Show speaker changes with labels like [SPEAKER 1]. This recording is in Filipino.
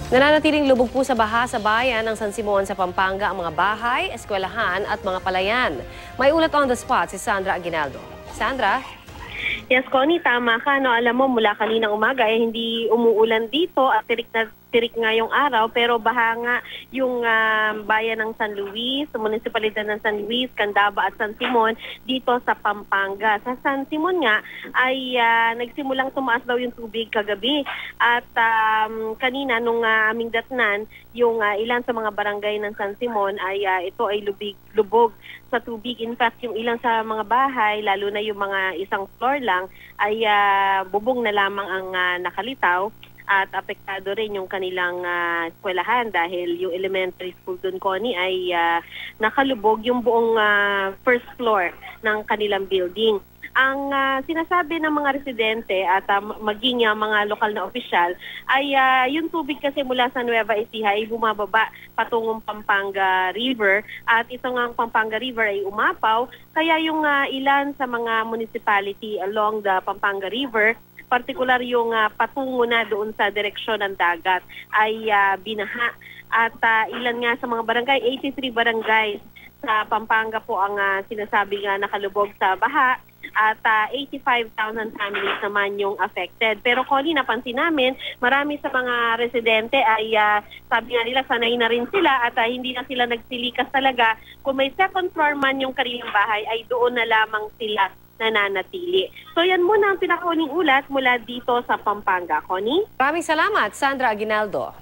[SPEAKER 1] Nananatiling lubog po sa baha sa bayan ng San Simon sa Pampanga ang mga bahay, eskwelahan at mga palayan. May ulat on the spot si Sandra Aguinaldo. Sandra?
[SPEAKER 2] Yes, Connie, tama ka. No? Alam mo, mula kaninang umaga hindi umuulan dito at tirik nga yung araw, pero baha nga yung bayan ng San Luis, munisipalidad ng San Luis, Candaba at San Simon dito sa Pampanga. Sa San Simon nga ay nagsimulang tumaas daw yung tubig kagabi at kanina nung aming datnan, yung ilan sa mga barangay ng San Simon ay ito ay lubog sa tubig. In fact, yung ilan sa mga bahay, lalo na yung mga isang floor lang, ay bubong na lamang ang nakalitaw. At apektado rin yung kanilang eskwelahan dahil yung elementary school doon, Connie, ay nakalubog yung buong first floor ng kanilang building. Ang sinasabi ng mga residente at maging mga lokal na opisyal ay yung tubig kasi mula sa Nueva Ecija ay bumababa patungong Pampanga River at ito nga ang Pampanga River ay umapaw kaya yung ilan sa mga municipality along the Pampanga River, partikular yung patungo na doon sa direksyon ng dagat ay binaha. At ilan nga sa mga barangay, 83 barangays sa Pampanga po ang sinasabi nga nakalubog sa baha at 85,000 families naman yung affected. Pero Connie, napansin namin, marami sa mga residente ay sabi nga nila sanay na rin sila at hindi na sila nagsilikas talaga. Kung may second floor man yung kanilang bahay ay doon na lamang sila nananatili. So yan muna ang pinakauling ulat mula dito sa Pampanga. Connie?
[SPEAKER 1] Maraming salamat, Sandra Aguinaldo.